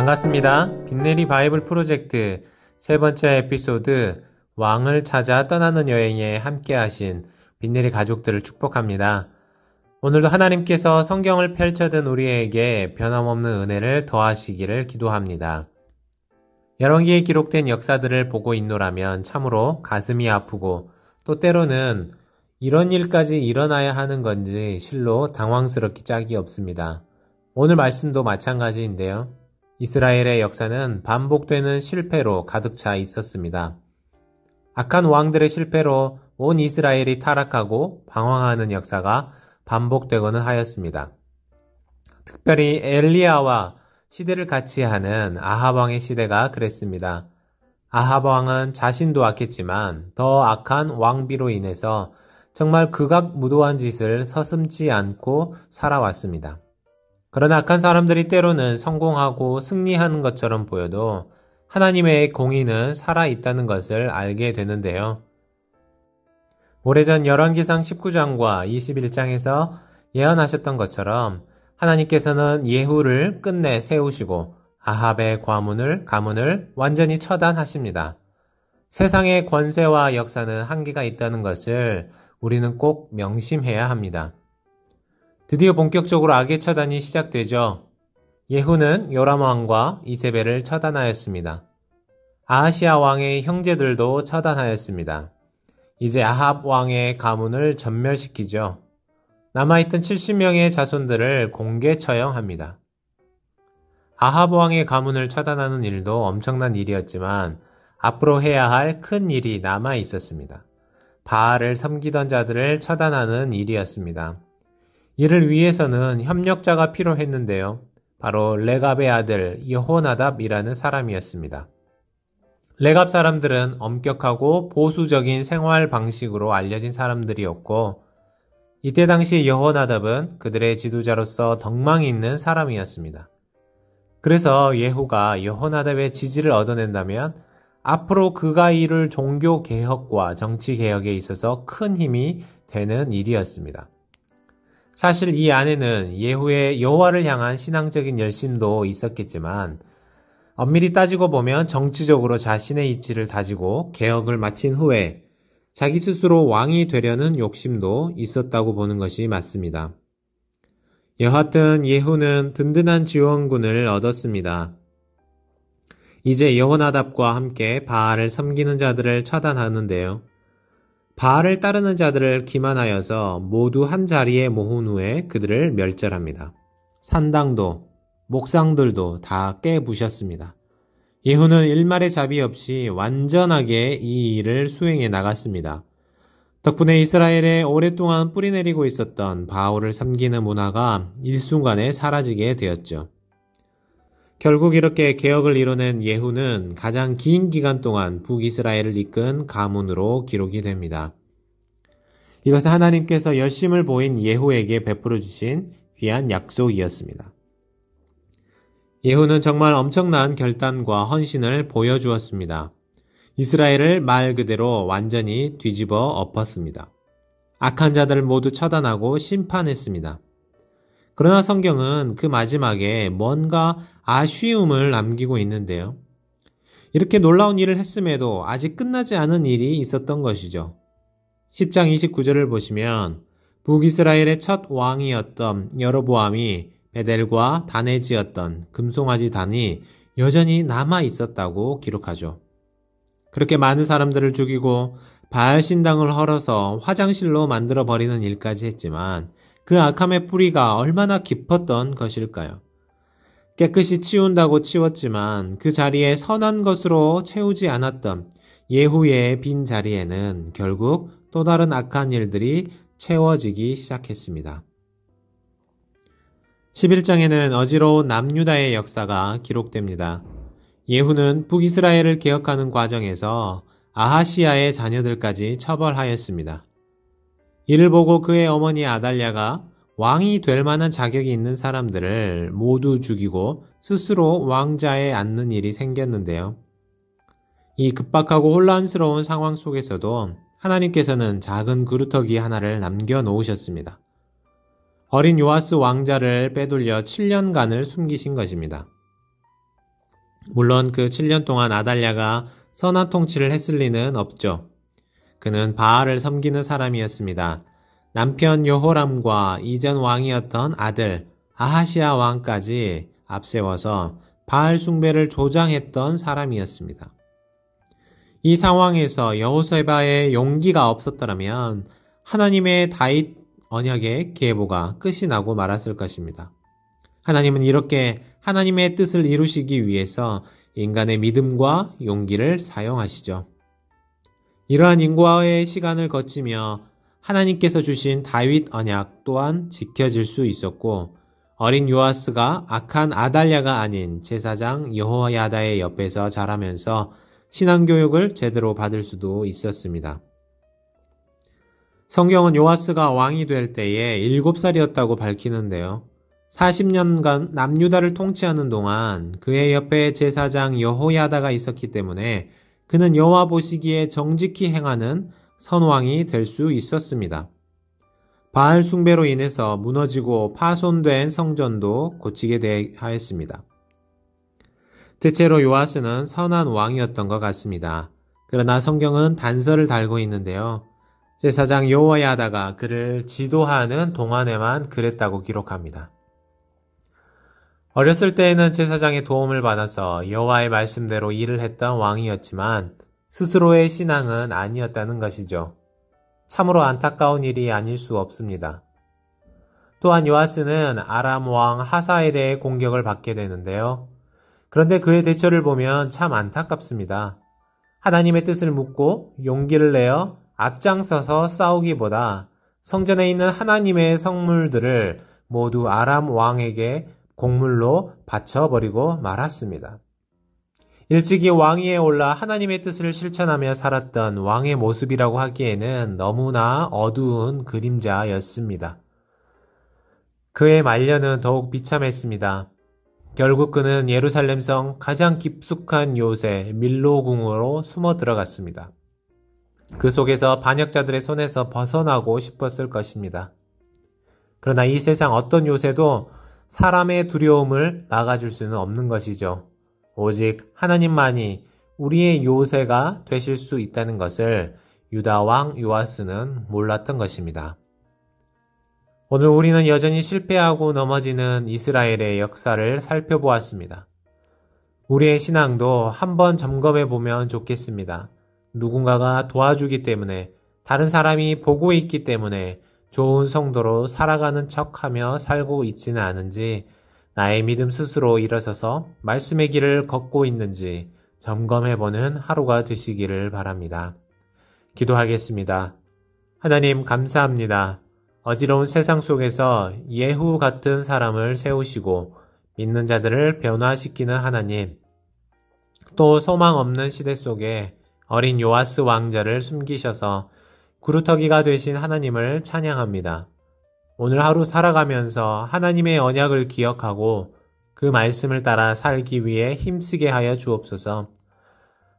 반갑습니다. 빅내리 바이블 프로젝트 세 번째 에피소드 왕을 찾아 떠나는 여행에 함께 하신 빅내리 가족들을 축복합니다. 오늘도 하나님께서 성경을 펼쳐든 우리에게 변함없는 은혜를 더하시기를 기도합니다. 열왕기에 기록된 역사들을 보고 있노라면 참으로 가슴이 아프고 또 때로는 이런 일까지 일어나야 하는 건지 실로 당황스럽기 짝이 없습니다. 오늘 말씀도 마찬가지인데요. 이스라엘의 역사는 반복되는 실패로 가득 차 있었습니다. 악한 왕들의 실패로 온 이스라엘이 타락하고 방황하는 역사가 반복되고는 하였습니다. 특별히 엘리야와 시대를 같이 하는 아합 왕의 시대가 그랬습니다. 아합 왕은 자신도 악했지만 더 악한 왕비로 인해서 정말 극악무도한 짓을 서슴지 않고 살아왔습니다. 그러나 악한 사람들이 때로는 성공하고 승리하는 것처럼 보여도 하나님의 공의는 살아있다는 것을 알게 되는데요. 오래전 열왕기상 19장과 21장에서 예언하셨던 것처럼 하나님께서는 예후를 끝내 세우시고 아합의 가문을 완전히 처단하십니다. 세상의 권세와 역사는 한계가 있다는 것을 우리는 꼭 명심해야 합니다. 드디어 본격적으로 악의 처단이 시작되죠. 예후는 요람 왕과 이세벨을 처단하였습니다. 아하시아 왕의 형제들도 처단하였습니다. 이제 아합 왕의 가문을 전멸시키죠. 남아있던 70명의 자손들을 공개 처형합니다. 아합 왕의 가문을 처단하는 일도 엄청난 일이었지만 앞으로 해야 할 큰 일이 남아 있었습니다. 바알을 섬기던 자들을 처단하는 일이었습니다. 이를 위해서는 협력자가 필요했는데요. 바로 레갑의 아들 여호나답이라는 사람이었습니다. 레갑 사람들은 엄격하고 보수적인 생활 방식으로 알려진 사람들이었고 이때 당시 여호나답은 그들의 지도자로서 덕망이 있는 사람이었습니다. 그래서 예후가 여호나답의 지지를 얻어낸다면 앞으로 그가 이룰 종교개혁과 정치개혁에 있어서 큰 힘이 되는 일이었습니다. 사실 이 안에는 예후의 여호와를 향한 신앙적인 열심도 있었겠지만 엄밀히 따지고 보면 정치적으로 자신의 입지를 다지고 개혁을 마친 후에 자기 스스로 왕이 되려는 욕심도 있었다고 보는 것이 맞습니다. 여하튼 예후는 든든한 지원군을 얻었습니다. 이제 여호나답과 함께 바알을 섬기는 자들을 처단하는데요. 바알을 따르는 자들을 기만하여서 모두 한 자리에 모은 후에 그들을 멸절합니다. 산당도 목상들도 다 깨부셨습니다. 예후는 일말의 자비 없이 완전하게 이 일을 수행해 나갔습니다. 덕분에 이스라엘에 오랫동안 뿌리내리고 있었던 바알을 섬기는 문화가 일순간에 사라지게 되었죠. 결국 이렇게 개혁을 이뤄낸 예후는 가장 긴 기간 동안 북이스라엘을 이끈 가문으로 기록이 됩니다. 이것은 하나님께서 열심을 보인 예후에게 베풀어 주신 귀한 약속이었습니다. 예후는 정말 엄청난 결단과 헌신을 보여주었습니다. 이스라엘을 말 그대로 완전히 뒤집어 엎었습니다. 악한 자들을 모두 처단하고 심판했습니다. 그러나 성경은 그 마지막에 뭔가 아쉬움을 남기고 있는데요. 이렇게 놀라운 일을 했음에도 아직 끝나지 않은 일이 있었던 것이죠. 10장 29절을 보시면 북이스라엘의 첫 왕이었던 여로보암이 베델과 단에 지었던 금송아지 단이 여전히 남아 있었다고 기록하죠. 그렇게 많은 사람들을 죽이고 바알 신당을 헐어서 화장실로 만들어 버리는 일까지 했지만 그 악함의 뿌리가 얼마나 깊었던 것일까요? 깨끗이 치운다고 치웠지만 그 자리에 선한 것으로 채우지 않았던 예후의 빈 자리에는 결국 또 다른 악한 일들이 채워지기 시작했습니다. 11장에는 어지러운 남유다의 역사가 기록됩니다. 예후는 북이스라엘을 개혁하는 과정에서 아하시아의 자녀들까지 처벌하였습니다. 이를 보고 그의 어머니 아달랴가 왕이 될 만한 자격이 있는 사람들을 모두 죽이고 스스로 왕자에 앉는 일이 생겼는데요. 이 급박하고 혼란스러운 상황 속에서도 하나님께서는 작은 그루터기 하나를 남겨놓으셨습니다. 어린 요아스 왕자를 빼돌려 7년간을 숨기신 것입니다. 물론 그 7년 동안 아달랴가 선한 통치를 했을 리는 없죠. 그는 바알을 섬기는 사람이었습니다. 남편 여호람과 이전 왕이었던 아들 아하시아 왕까지 앞세워서 바알 숭배를 조장했던 사람이었습니다. 이 상황에서 여호세바의 용기가 없었더라면 하나님의 다윗 언약의 계보가 끝이 나고 말았을 것입니다. 하나님은 이렇게 하나님의 뜻을 이루시기 위해서 인간의 믿음과 용기를 사용하시죠. 이러한 인과의 시간을 거치며 하나님께서 주신 다윗 언약 또한 지켜질 수 있었고, 어린 요아스가 악한 아달랴가 아닌 제사장 여호야다의 옆에서 자라면서 신앙교육을 제대로 받을 수도 있었습니다. 성경은 요아스가 왕이 될 때에 7살이었다고 밝히는데요. 40년간 남유다를 통치하는 동안 그의 옆에 제사장 여호야다가 있었기 때문에 그는 여호와 보시기에 정직히 행하는 선왕이 될 수 있었습니다. 바알 숭배로 인해서 무너지고 파손된 성전도 고치게 하였습니다. 대체로 요아스는 선한 왕이었던 것 같습니다. 그러나 성경은 단서를 달고 있는데요. 제사장 여호야다가 그를 지도하는 동안에만 그랬다고 기록합니다. 어렸을 때에는 제사장의 도움을 받아서 여호와의 말씀대로 일을 했던 왕이었지만 스스로의 신앙은 아니었다는 것이죠. 참으로 안타까운 일이 아닐 수 없습니다. 또한 요아스는 아람 왕 하사엘의 공격을 받게 되는데요. 그런데 그의 대처를 보면 참 안타깝습니다. 하나님의 뜻을 묻고 용기를 내어 앞장서서 싸우기보다 성전에 있는 하나님의 성물들을 모두 아람 왕에게 곡물로 바쳐버리고 말았습니다. 일찍이 왕위에 올라 하나님의 뜻을 실천하며 살았던 왕의 모습이라고 하기에는 너무나 어두운 그림자였습니다. 그의 말년은 더욱 비참했습니다. 결국 그는 예루살렘성 가장 깊숙한 요새 밀로궁으로 숨어 들어갔습니다. 그 속에서 반역자들의 손에서 벗어나고 싶었을 것입니다. 그러나 이 세상 어떤 요새도 사람의 두려움을 막아줄 수는 없는 것이죠. 오직 하나님만이 우리의 요새가 되실 수 있다는 것을 유다 왕 요아스는 몰랐던 것입니다. 오늘 우리는 여전히 실패하고 넘어지는 이스라엘의 역사를 살펴보았습니다. 우리의 신앙도 한번 점검해 보면 좋겠습니다. 누군가가 도와주기 때문에, 다른 사람이 보고 있기 때문에 좋은 성도로 살아가는 척하며 살고 있지는 않은지, 나의 믿음 스스로 일어서서 말씀의 길을 걷고 있는지 점검해보는 하루가 되시기를 바랍니다. 기도하겠습니다. 하나님 감사합니다. 어지러운 세상 속에서 예후 같은 사람을 세우시고 믿는 자들을 변화시키는 하나님, 또 소망 없는 시대 속에 어린 요아스 왕자를 숨기셔서 구루터기가 되신 하나님을 찬양합니다. 오늘 하루 살아가면서 하나님의 언약을 기억하고 그 말씀을 따라 살기 위해 힘쓰게 하여 주옵소서.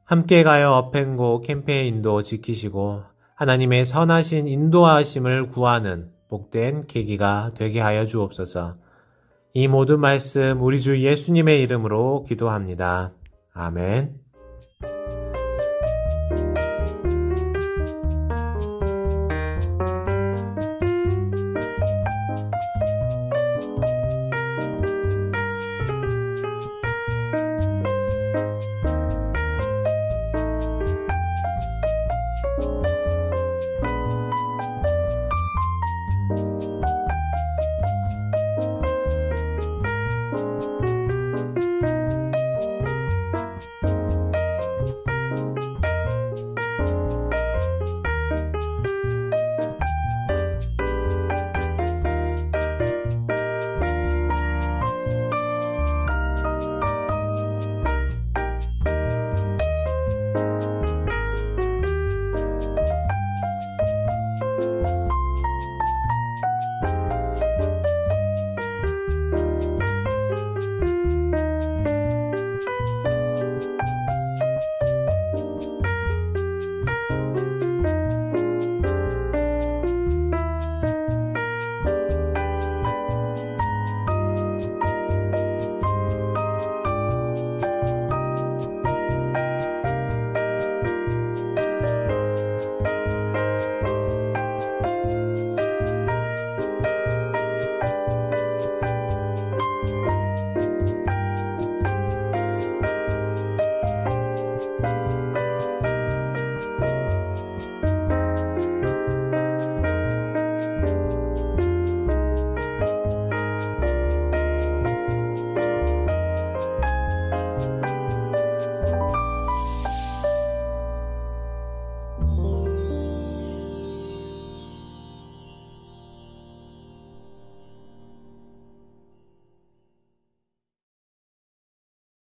함께 가요 어펜고 캠페인도 지키시고 하나님의 선하신 인도하심을 구하는 복된 계기가 되게 하여 주옵소서. 이 모든 말씀 우리 주 예수님의 이름으로 기도합니다. 아멘.